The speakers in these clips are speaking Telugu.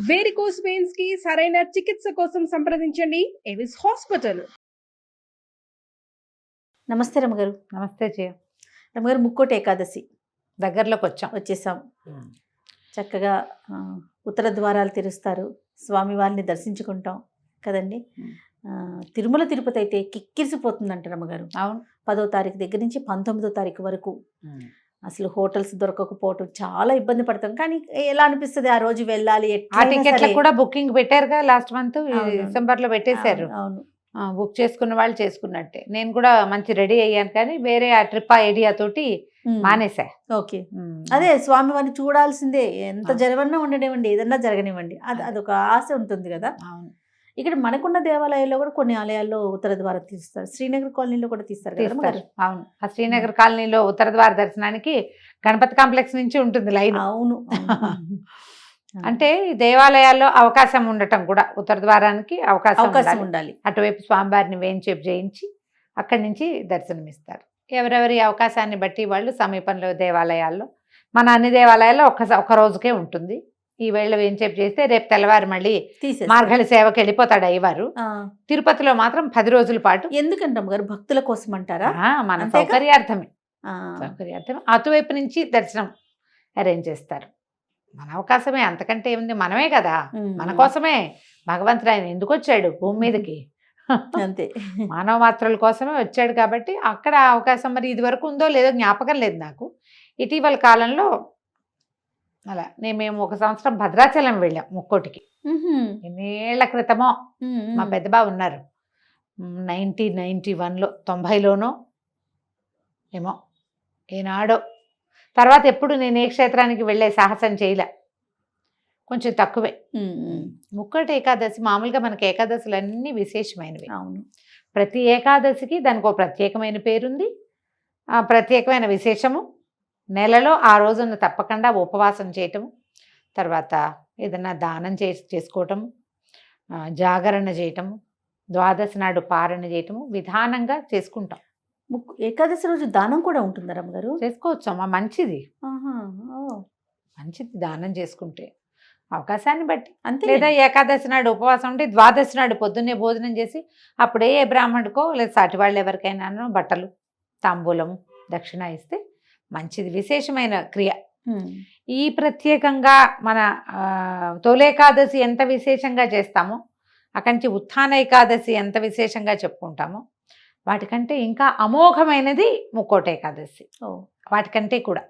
వేరికోస్ వెయిన్స్ కి సరైన చికిత్స కోసం సంప్రదించండి ఎవిస్ హాస్పిటల్. నమస్తే రమగారు. నమస్తే జయ. రమగారు, ముక్కోటి ఏకాదశి దగ్గరలోకి వచ్చేసాం. చక్కగా ఉత్తర ద్వారాలు తెరుస్తారు, స్వామివారిని దర్శించుకుంటాం కదండి. తిరుమల తిరుపతి అయితే కిక్కిరిసిపోతుందంట రమగారు. అవును. 10వ తారీఖు దగ్గర నుంచి 19వ తారీఖు వరకు అసలు హోటల్స్ దొరకకపోవటం చాలా ఇబ్బంది పడతాం. కానీ ఎలా అనిపిస్తుంది ఆ రోజు వెళ్ళాలి. ఆ టికెట్లు కూడా బుకింగ్ పెట్టారు కదా, లాస్ట్ మంత్ డిసెంబర్ లో పెట్టేశారు. అవును, బుక్ చేసుకున్న వాళ్ళు చేసుకున్నట్టే. నేను కూడా మంచి రెడీ అయ్యాను, కానీ వేరే ఆ ట్రిప్ ఐడియా తోటి మానేసా. ఓకే, అదే స్వామివారిని చూడాల్సిందే. ఎంత జరగన్నా ఉండనివ్వండి, ఏదన్నా జరగనివ్వండి, అదొక ఆశ ఉంటుంది కదా. అవును. ఇక్కడ మనకున్న దేవాలయాల్లో కూడా కొన్ని ఆలయాల్లో ఉత్తర ద్వారం తీస్తారు, శ్రీనగర్ కాలనీలో కూడా తీస్తారు. అవును, ఆ శ్రీనగర్ కాలనీలో ఉత్తర ద్వార దర్శనానికి గణపతి కాంప్లెక్స్ నుంచి ఉంటుంది లైన్. అవును. అంటే దేవాలయాల్లో అవకాశం ఉండటం కూడా ఉత్తర ద్వారానికి అవకాశం ఉండాలి. అటువైపు స్వామివారిని వేయించేపు చేయించి అక్కడి నుంచి దర్శనమిస్తారు. ఎవరెవరి అవకాశాన్ని బట్టి వాళ్ళు సమీపంలో దేవాలయాల్లో, మన అన్ని దేవాలయాల్లో ఒక రోజుకే ఉంటుంది. ఈ వేళ వేయించేపు చేస్తే రేపు తెల్లవారు మళ్ళీ మార్గళి సేవకి వెళ్ళిపోతాడు అయ్యవారు. తిరుపతిలో మాత్రం 10 రోజుల పాటు. ఎందుకంటాం గారు, భక్తుల కోసం అంటారా? మన సౌకర్యార్థమే. అటువైపు నుంచి దర్శనం అరేంజ్ చేస్తారు. మన అవకాశమే, అంతకంటే ఏముంది, మనమే కదా, మన కోసమే భగవంతుడు ఆయన ఎందుకు వచ్చాడు భూమి మీదకి, అంతే, మానవ మాత్రల కోసమే వచ్చాడు. కాబట్టి అక్కడ అవకాశం మరి ఇది వరకు ఉందో లేదో జ్ఞాపకం లేదు నాకు. ఇటీవల కాలంలో అలా మేము 1 సంవత్సరం భద్రాచలం వెళ్ళాం ముక్కోటికి. ఎన్నేళ్ల క్రితమో మా పెద్దబాబు ఉన్నారు, 1991లో 90లోనో ఏమో, ఏనాడో. తర్వాత ఎప్పుడు నేను ఏ క్షేత్రానికి వెళ్ళే సాహసం చేయలే, కొంచెం తక్కువే. ముక్కోటి ఏకాదశి మామూలుగా మనకి ఏకాదశులు అన్నీ విశేషమైనవి. అవును, ప్రతి ఏకాదశికి దానికి ఒక ప్రత్యేకమైన పేరుంది, ప్రత్యేకమైన విశేషము. నెలలో ఆ రోజున తప్పకుండా ఉపవాసం చేయటము, తర్వాత ఏదన్నా దానం చేసుకోవటము, జాగరణ చేయటము, ద్వాదశి నాడు పారణ చేయటము విధానంగా చేసుకుంటాం. ఏకాదశి రోజు దానం కూడా ఉంటుందా రమ్మగారు? చేసుకోవచ్చు అమ్మా, మంచిది. మంచిది దానం చేసుకుంటే, అవకాశాన్ని బట్టి. అంతే. లేదా ఏకాదశి నాడు ఉపవాసం ఉంటే ద్వాదశి నాడు పొద్దున్నే భోజనం చేసి అప్పుడే ఏ బ్రాహ్మణుడికో లేదా సాటి వాళ్ళు ఎవరికైనా బట్టలు తాంబూలము దక్షిణ ఇస్తే మంచిది, విశేషమైన క్రియ. ఈ ప్రత్యేకంగా మన తొలేకాదశి ఎంత విశేషంగా చేస్తామో, అక్కడి నుంచి ఉత్థాన ఏకాదశి ఎంత విశేషంగా చెప్పుకుంటామో, వాటికంటే ఇంకా అమోఘమైనది ముక్కోటి ఏకాదశి. వాటికంటే కూడా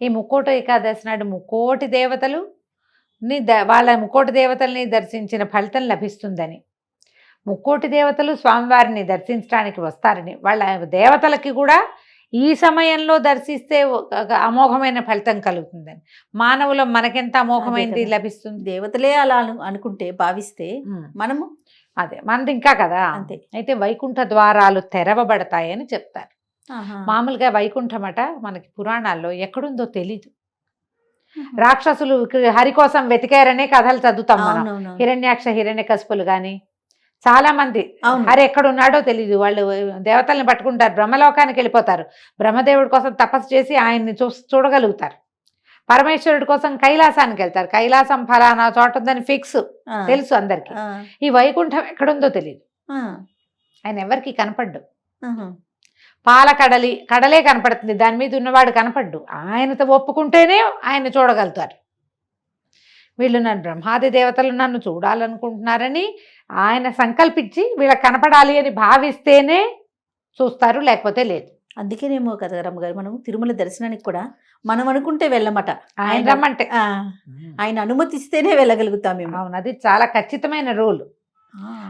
ఈ ముక్కోటి ఏకాదశి నాడు ముక్కోటి దేవతలు వాళ్ళ ముక్కోటి దేవతల్ని దర్శించిన ఫలితం లభిస్తుందని, ముక్కోటి దేవతలు స్వామివారిని దర్శించడానికి వస్తారని, వాళ్ళ దేవతలకి కూడా ఈ సమయంలో దర్శిస్తే అమోఘమైన ఫలితం కలుగుతుందని, మానవులు మనకెంత అమోఘమైనది లభిస్తుంది. దేవతలే అలా అనుకుంటే భావిస్తే మనము అదే మనది ఇంకా కదా. అంతే. అయితే వైకుంఠ ద్వారాలు తెరవబడతాయని చెప్తారు. మామూలుగా వైకుంఠమట మనకి పురాణాల్లో ఎక్కడుందో తెలీదు. రాక్షసులు హరి కోసం వెతికారనే కథలు చదువుతాం మనం. హిరణ్యాక్ష హిరణ్యకశిపులు కానీ చాలా మంది హరి ఎక్కడున్నాడో తెలీదు. వాళ్ళు దేవతల్ని పట్టుకుంటారు, బ్రహ్మలోకానికి వెళ్ళిపోతారు, బ్రహ్మదేవుడి కోసం తపస్సు చేసి ఆయన్ని చూడగలుగుతారు. పరమేశ్వరుడి కోసం కైలాసానికి వెళ్తారు, కైలాసం ఫలానా చోట ఉందని ఫిక్స్ తెలుసు అందరికి. ఈ వైకుంఠం ఎక్కడుందో తెలియదు, ఆయన ఎవరికి కనపడ్డు. కడలే కనపడుతుంది, దాని మీద ఉన్నవాడు కనపడ్డు. ఆయనతో ఒప్పుకుంటేనే ఆయన చూడగలుగుతారు. వీళ్ళు బ్రహ్మాది దేవతలు నన్ను చూడాలనుకుంటున్నారని ఆయన సంకల్పించి వీళ్ళకి కనపడాలి అని భావిస్తేనే చూస్తారు, లేకపోతే లేదు. అందుకేనేమో కదా రమ్మగారు, మనం తిరుమల దర్శనానికి కూడా మనం అనుకుంటే వెళ్ళమట, ఆయన రమ్మంటే, ఆయన అనుమతిస్తేనే వెళ్ళగలుగుతాం మేము. అవును, అది చాలా ఖచ్చితమైన రూల్.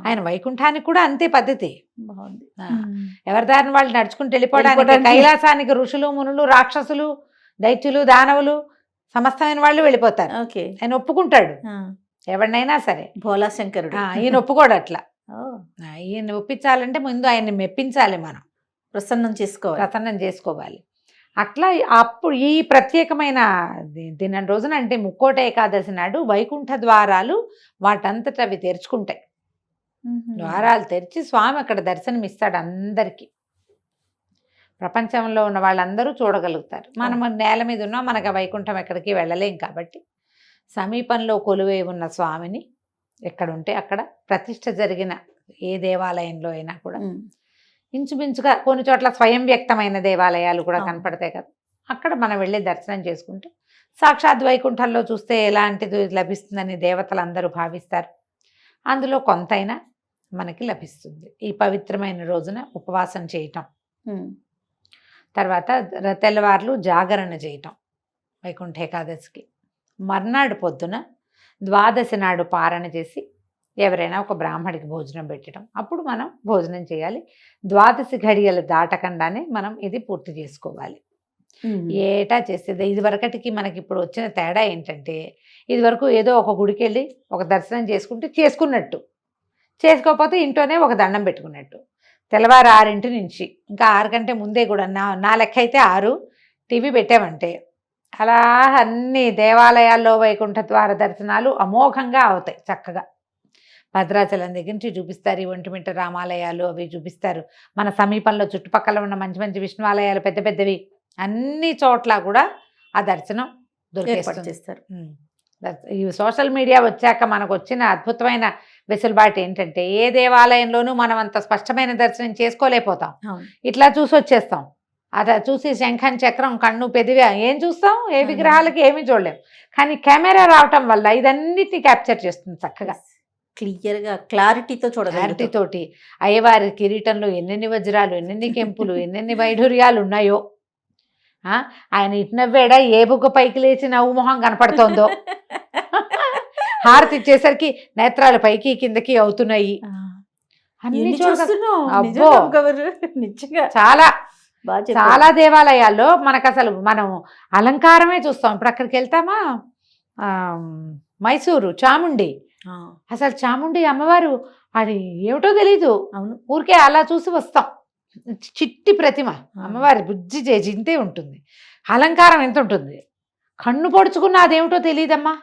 ఆయన వైకుంఠానికి కూడా అంతే పద్ధతి. బాగుంది. ఎవరి దారిని వాళ్ళు నడుచుకుంటూ వెళ్ళిపోవడానికి, కైలాసానికి ఋషులు మునులు రాక్షసులు దైత్యులు దానవులు సమస్తమైన వాళ్ళు వెళ్ళిపోతారు. ఆయన ఒప్పుకుంటాడు ఎవరినైనా సరే. భోలా శంకరుడు ఈయన ఒప్పుకోడు అట్లా. ఈయన ఒప్పించాలంటే ముందు ఆయన్ని మెప్పించాలి, మనం ప్రసన్నం చేసుకోవాలి. అట్లా అప్పుడు ఈ ప్రత్యేకమైన దినం రోజున, అంటే ముక్కోట ఏకాదశి నాడు వైకుంఠ ద్వారాలు వాటంతట అవి తెరుచుకుంటాయి. ద్వారాలు తెరిచి స్వామి అక్కడ దర్శనమిస్తాడు అందరికీ. ప్రపంచంలో ఉన్న వాళ్ళందరూ చూడగలుగుతారు. మనం నేల మీద ఉన్నా మనకు వైకుంఠం ఎక్కడికి వెళ్ళలేం కాబట్టి సమీపంలో కొలువై ఉన్న స్వామిని ఎక్కడుంటే అక్కడ ప్రతిష్ఠ జరిగిన ఏ దేవాలయంలో అయినా కూడా ఇంచుమించుగా కొన్ని చోట్ల స్వయం వ్యక్తమైన దేవాలయాలు కూడా అవును. కనపడతాయి కదా, అక్కడ మనం వెళ్ళి దర్శనం చేసుకుంటే సాక్షాత్ వైకుంఠంలో చూస్తే ఎలాంటిది లభిస్తుందని దేవతలందరూ భావిస్తారు. అందులో కొంతైనా మనకి లభిస్తుంది. ఈ పవిత్రమైన రోజున ఉపవాసం చేయటం, తర్వాత తెల్లవార్లు జాగరణ చేయటం వైకుంఠ ఏకాదశికి, మర్నాడు పొద్దున ద్వాదశి నాడు పారణ చేసి ఎవరైనా ఒక బ్రాహ్మడికి భోజనం పెట్టడం, అప్పుడు మనం భోజనం చేయాలి. ద్వాదశి ఘడియలు దాటకుండానే మనం ఇది పూర్తి చేసుకోవాలి. ఏటా చేసేది. ఇది వరకటికి మనకి ఇప్పుడు వచ్చిన తేడా ఏంటంటే, ఇది వరకు ఏదో ఒక గుడికి వెళ్ళి ఒక దర్శనం చేసుకుంటే చేసుకున్నట్టు, చేసుకోకపోతే ఇంట్లోనే ఒక దండం పెట్టుకున్నట్టు. తెల్లవారు 6 నుంచి ఇంకా 6 కంటే ముందే కూడా నా లెక్క అయితే 6 టీవీ పెట్టామంటే అలా అన్ని దేవాలయాల్లో వైకుంఠ ద్వార దర్శనాలు అమోఘంగా అవుతాయి. చక్కగా భద్రాచలం దగ్గర నుంచి చూపిస్తారు, ఈ ఒంటిమిట్ట రామాలయాలు అవి చూపిస్తారు. మన సమీపంలో చుట్టుపక్కల ఉన్న మంచి మంచి విష్ణువాలయాలు పెద్ద పెద్దవి అన్ని చోట్ల కూడా ఆ దర్శనం దొరికేస్తుంది. చేస్తారు. ఈ సోషల్ మీడియా వచ్చాక మనకు వచ్చిన అద్భుతమైన వెసులుబాటు ఏంటంటే, ఏ దేవాలయంలోనూ మనం అంత స్పష్టమైన దర్శనం చేసుకోలేకపోతాం. ఇట్లా చూసి వచ్చేస్తాం. అలా చూసి శంఖం చక్రం కన్ను పెదివి ఏం చూస్తాం, ఏ విగ్రహాలకి ఏమీ చూడలేం. కానీ కెమెరా రావటం వల్ల ఇదన్నిటిని క్యాప్చర్ చేస్తుంది చక్కగా, క్లియర్గా క్లారిటీతో క్లారిటీ తోటి. అయ్యవారి కిరీటంలో ఎన్నెన్ని వజ్రాలు, ఎన్నెన్ని కెంపులు, ఎన్నెన్ని వైఢూర్యాలు ఉన్నాయో, ఆయన ఇటు నవ్వాడా, ఏ బుగ్గ పైకి లేచి నవ్వు మొహం కనపడుతోందో, హారతి ఇచ్చేసరికి నేత్రాలు పైకి కిందకి అవుతున్నాయి. అన్ని చాలా చాలా దేవాలయాల్లో మనకు అసలు మనం అలంకారమే చూస్తాం. ఇప్పుడు అక్కడికి వెళ్తామా, మైసూరు చాముండి, అసలు చాముండి అమ్మవారు అది ఏమిటో తెలీదు, ఊరికే అలా చూసి వస్తాం. చిట్టి ప్రతిమ అమ్మవారి బుజ్జి జింతే ఉంటుంది, అలంకారం ఎంత ఉంటుంది, కన్ను పొడుచుకున్న అదేమిటో తెలియదమ్మా.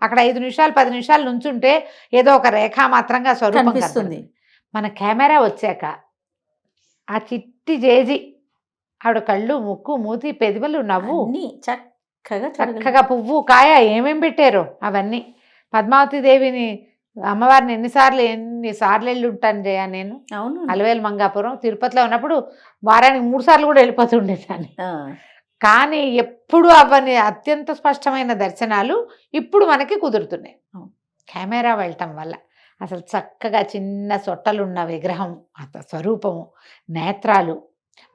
అక్కడ 5 నిమిషాలు 10 నిమిషాలు నుంచుంటే ఏదో ఒక రేఖా మాత్రంగా స్వరూపం కనిపిస్తుంది. మన కెమెరా వచ్చాక ఆ చిట్టి జేజి ఆవిడ కళ్ళు, ముక్కు, మూతి, పెదవులు, నవ్వు చక్కగా పువ్వు కాయ ఏమేం పెట్టారో అవన్నీ. పద్మావతి దేవిని అమ్మవారిని ఎన్నిసార్లు వెళ్ళి ఉంటాను జయ నేను. అలవేలు మంగాపురం తిరుపతిలో ఉన్నప్పుడు వారానికి 3 సార్లు కూడా వెళ్ళిపోతుండేదాన్ని. కానీ ఎప్పుడు అవన్నీ అత్యంత స్పష్టమైన దర్శనాలు ఇప్పుడు మనకి కుదురుతున్నాయి కెమెరా వెళ్ళటం వల్ల. అసలు చక్కగా చిన్న సొట్టలున్న విగ్రహం, స్వరూపము, నేత్రాలు,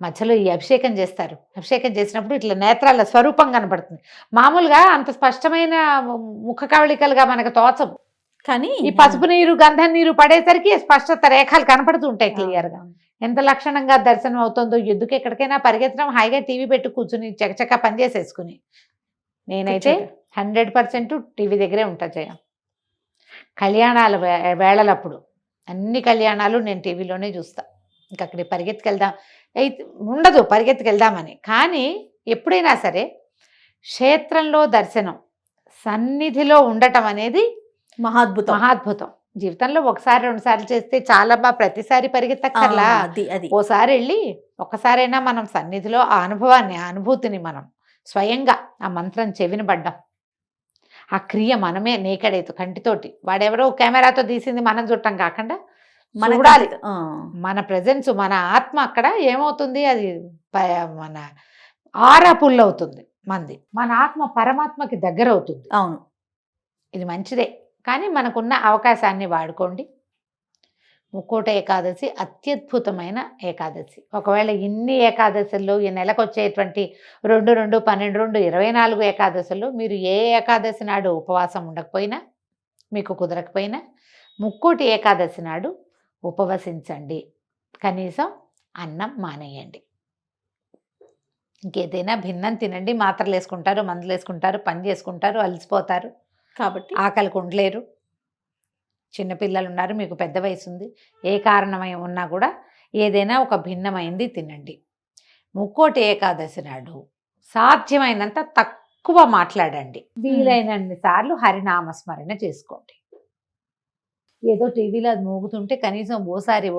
మధ్యలో ఈ అభిషేకం చేస్తారు. అభిషేకం చేసినప్పుడు ఇట్లా నేత్రాల స్వరూపం కనపడుతుంది. మామూలుగా అంత స్పష్టమైన ముఖ కవళికలుగా మనకు తోచవు, కానీ ఈ పసుపు నీరు గంధం నీరు పడేసరికి స్పష్టత రేఖలు కనపడుతూ ఉంటాయి క్లియర్గా. ఎంత లక్షణంగా దర్శనం అవుతుందో. ఎందుకు ఎక్కడికైనా పరిగెత్తడం, హాయిగా టీవీ పెట్టి కూర్చుని చకచక పనిచేసేసుకుని. నేనైతే 100% టీవీ దగ్గరే ఉంటా జయ. కళ్యాణాల వేళలప్పుడు అన్ని కళ్యాణాలు నేను టీవీలోనే చూస్తా. ఇంక అక్కడికి పరిగెత్తుకెళ్దాం అయితే ఉండదు, పరిగెత్తుకెళ్దామని. కానీ ఎప్పుడైనా సరే క్షేత్రంలో దర్శనం, సన్నిధిలో ఉండటం అనేది మహాద్భుతం. జీవితంలో 1-2 సార్లు చేస్తే చాలా ప్రతిసారి పరిగెత్తక్కర్లా. ఓసారి వెళ్ళి ఒక్కసారైనా మనం సన్నిధిలో ఆ అనుభవాన్ని, ఆ అనుభూతిని మనం స్వయంగా ఆ మంత్రం చెవిన పడ్డాం, ఆ క్రియ మనమే నేకడైతే కంటితోటి, వాడెవరో కెమెరాతో తీసింది మనం చూడటం కాకుండా చూడాలి. మన ప్రెజెన్స్, మన ఆత్మ అక్కడ ఏమవుతుంది, అది మన ఆరా పుల్ అవుతుంది మంది, మన ఆత్మ పరమాత్మకి దగ్గర అవుతుంది. అవును, ఇది మంచిదే. కానీ మనకున్న అవకాశాన్ని వాడుకోండి. ముక్కోట ఏకాదశి అత్యద్భుతమైన ఏకాదశి. ఒకవేళ ఇన్ని ఏకాదశుల్లో ఈ నెలకు వచ్చేటువంటి 2, 2, 12, 2, 24 ఏకాదశుల్లో మీరు ఏ ఏకాదశి నాడు ఉపవాసం ఉండకపోయినా, మీకు కుదరకపోయినా, ముక్కోటి ఏకాదశి నాడు ఉపవసించండి. కనీసం అన్నం మానేయండి. ఇంకేదైనా భిన్నం తినండి. మాత్రలు వేసుకుంటారు, మందులు వేసుకుంటారు, పని చేసుకుంటారు, అలసిపోతారు, కాబట్టి ఆకలికి ఉండలేరు. చిన్నపిల్లలు ఉన్నారు, మీకు పెద్ద వయసు ఉంది, ఏ కారణమై ఉన్నా కూడా ఏదైనా ఒక భిన్నమైంది తినండి. ముక్కోటి ఏకాదశి నాడు సాధ్యమైనంత తక్కువ మాట్లాడండి. వీలైనన్ని సార్లు హరినామస్మరణ చేసుకోండి. ఏదో టీవీలో అది మోగుతుంటే కనీసం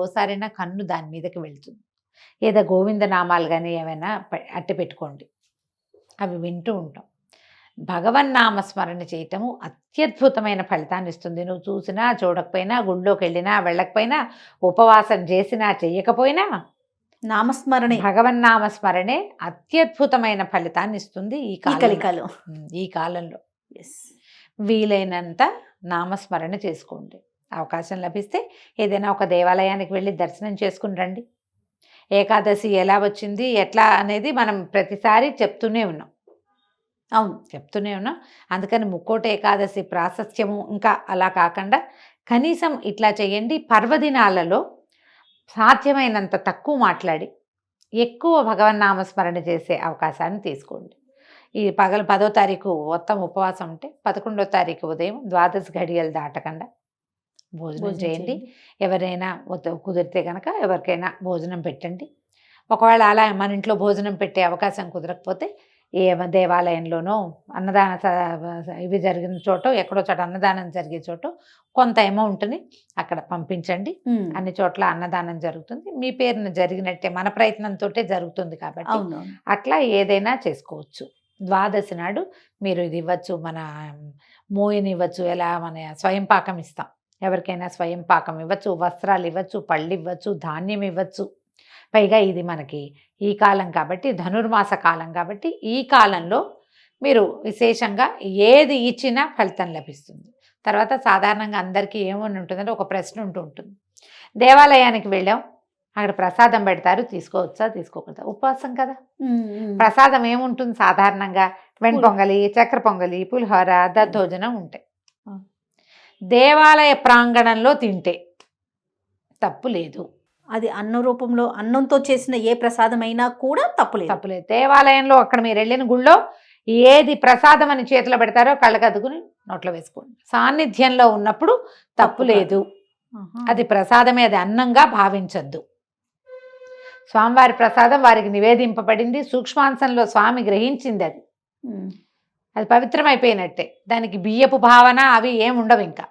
ఓసారైనా కన్ను దాని మీదకి వెళ్తుంది. ఏదో గోవింద నామాలు కానీ ఏమైనా అట్టి పెట్టుకోండి, అవి వింటూ ఉంటాం. భగవన్నామస్మరణ చేయటము అత్యద్భుతమైన ఫలితాన్ని ఇస్తుంది. నువ్వు చూసినా చూడకపోయినా, గుళ్ళోకి వెళ్ళినా వెళ్ళకపోయినా, ఉపవాసం చేసినా చెయ్యకపోయినా నామస్మరణే భగవన్నామస్మరణే అత్యద్భుతమైన ఫలితాన్ని ఇస్తుంది ఈ కలికాలం. ఈ కాలంలో. వీలైనంత నామస్మరణ చేసుకోండి. అవకాశం లభిస్తే ఏదైనా ఒక దేవాలయానికి వెళ్ళి దర్శనం చేసుకుని రండి. ఏకాదశి ఎలా వచ్చింది ఎట్లా అనేది మనం ప్రతిసారి చెప్తూనే ఉన్నాం. అందుకని ముక్కోటి ఏకాదశి ప్రాశస్త్యము ఇంకా అలా కాకుండా కనీసం ఇట్లా చేయండి. పర్వదినాలలో సాధ్యమైనంత తక్కువ మాట్లాడి ఎక్కువ భగవన్నామస్మరణ చేసే అవకాశాన్ని తీసుకోండి. ఈ 10వ తారీఖు మొత్తం ఉపవాసం ఉంటే 11వ తారీఖు ఉదయం 12 గడియలు దాటకుండా భోజనం చేయండి. ఎవరైనా కుదిరితే కనుక ఎవరికైనా భోజనం పెట్టండి. ఒకవేళ అలా మన ఇంట్లో భోజనం పెట్టే అవకాశం కుదరకపోతే ఏ దేవాలయంలోనో అన్నదాన ఇవి జరిగిన చోట ఎక్కడో చోట అన్నదానం జరిగే చోట కొంత అమౌంట్ని అక్కడ పంపించండి. అన్ని చోట్ల అన్నదానం జరుగుతుంది. మీ పేరున జరిగినట్టే మన ప్రయత్నంతో జరుగుతుంది కాబట్టి అట్లా ఏదైనా చేసుకోవచ్చు. 12 నాడు మీరు ఇది ఇవ్వచ్చు, మన మోయిని ఇవ్వచ్చు, ఎలా మన స్వయం పాకం ఇస్తాం, ఎవరికైనా స్వయం పాకం ఇవ్వచ్చు, వస్త్రాలు ఇవ్వచ్చు, పళ్ళు ఇవ్వచ్చు, ధాన్యం ఇవ్వచ్చు. పైగా ఇది మనకి ఈ కాలం కాబట్టి, ధనుర్మాస కాలం కాబట్టి ఈ కాలంలో మీరు విశేషంగా ఏది ఇచ్చినా ఫలితం లభిస్తుంది. తర్వాత సాధారణంగా అందరికీ ఏమని ఉంటుందంటే ఒక ప్రశ్న ఉంటుంది. దేవాలయానికి వెళ్ళాం, అక్కడ ప్రసాదం పెడతారు, తీసుకోవచ్చా తీసుకోకూడదా? ఉపవాసం కదా, ప్రసాదం ఏముంటుంది సాధారణంగా? వెండి పొంగలి, చక్కెర పొంగలి, పులిహోర, దద్దోజనం ఉంటాయి. దేవాలయ ప్రాంగణంలో తింటే తప్పు లేదు. అది అన్న రూపంలో అన్నంతో చేసిన ఏ ప్రసాదం అయినా కూడా తప్పులేదు. దేవాలయంలో అక్కడ మీరు వెళ్ళిన గుళ్ళో ఏది ప్రసాదం అని చేతిలో పెడతారో కళ్ళకద్దుకుని నోట్లో వేసుకోండి. సాన్నిధ్యంలో ఉన్నప్పుడు తప్పు లేదు. అది ప్రసాదమే, అది అన్నంగా భావించద్దు. స్వామివారి ప్రసాదం వారికి నివేదింపబడింది, సూక్ష్మాంశంలో స్వామి గ్రహించింది. అది పవిత్రమైపోయినట్టే. దానికి బియ్యపు భావన అవి ఏముండవు. ఇంకా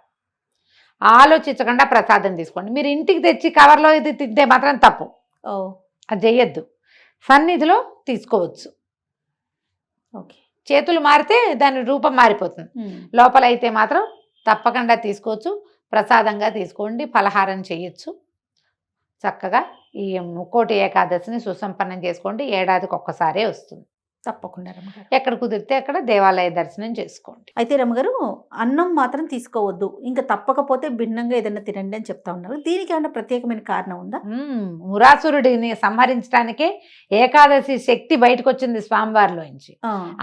ఆలోచించకుండా ప్రసాదం తీసుకోండి. మీరు ఇంటికి తెచ్చి కవర్లో ఇది తింటే మాత్రం తప్పు. అది చెయ్యొద్దు. సన్నిధిలో తీసుకోవచ్చు. చేతులు మారితే దాని రూపం మారిపోతుంది. లోపల అయితే మాత్రం తప్పకుండా తీసుకోవచ్చు. ప్రసాదంగా తీసుకోండి. ఫలహారం చేయొచ్చు. చక్కగా ఈ ముక్కోటి ఏకాదశిని సుసంపన్నం చేసుకోండి. ఏడాదికి ఒక్కసారే వస్తుంది. తప్పకుండా రమ్మగారు, ఎక్కడ కుదిరితే అక్కడ దేవాలయ దర్శనం చేసుకోండి. అయితే రమ్మగారు, అన్నం మాత్రం తీసుకోవద్దు, ఇంకా తప్పకపోతే భిన్నంగా ఏదైనా తినండి అని చెప్తా ఉన్నారు. దీనికి ఏమైనా ప్రత్యేకమైన కారణం ఉందా? మురాసురుడిని సంహరించడానికే ఏకాదశి శక్తి బయటకు వచ్చింది స్వామివారిలోంచి.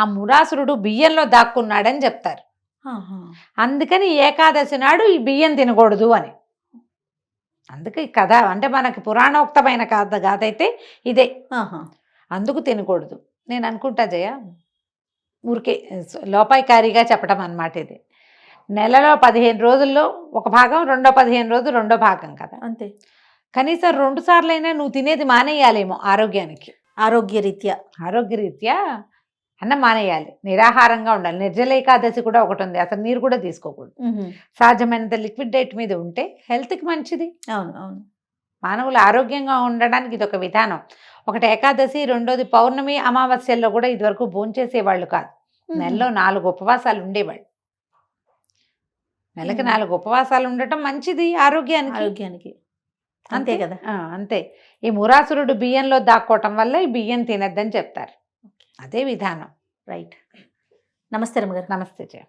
ఆ మురాసురుడు బియ్యంలో దాక్కున్నాడని చెప్తారు. అందుకని ఏకాదశి నాడు ఈ బియ్యం తినకూడదు అని. అందుకే ఈ కథ అంటే మనకి పురాణోక్తమైన కథ అయితే ఇదే. అందుకు తినకూడదు. నేను అనుకుంటా జయ, ఊరికే లోపాయికారిగా చెప్పడం అన్నమాట. ఇది నెలలో 15 రోజుల్లో ఒక భాగం, రెండో 15 రోజులు రెండో భాగం కదా, అంతే. కనీసం 2 సార్లైనా నువ్వు తినేది మానేయాలేమో ఆరోగ్యానికి. ఆరోగ్యరీత్యా అన్నం మానేయాలి, నిరాహారంగా ఉండాలి. నిర్జల ఏకాదశి కూడా ఒకటి ఉంది, అసలు నీరు కూడా తీసుకోకూడదు. సాధ్యమైనంత లిక్విడ్ డైట్ మీద ఉంటే హెల్త్కి మంచిది. అవును. మానవులు ఆరోగ్యంగా ఉండడానికి ఇది ఒక విధానం. ఒకటి ఏకాదశి, రెండోది పౌర్ణమి, అమావాస్యల్లో కూడా ఇదివరకు భోంచేసేవాళ్ళు కాదు. నెలలో 4 ఉపవాసాలు ఉండేవాళ్ళు. నెలకి 4 ఉపవాసాలు ఉండటం మంచిది ఆరోగ్యానికి. అంతే కదా. అంతే. ఈ మురాసురుడు బియ్యంలో దాక్కోవటం వల్ల ఈ బియ్యం తినద్దని చెప్తారు. అదే విధానం. రైట్. నమస్తే రమ్మగారు. నమస్తే జయ.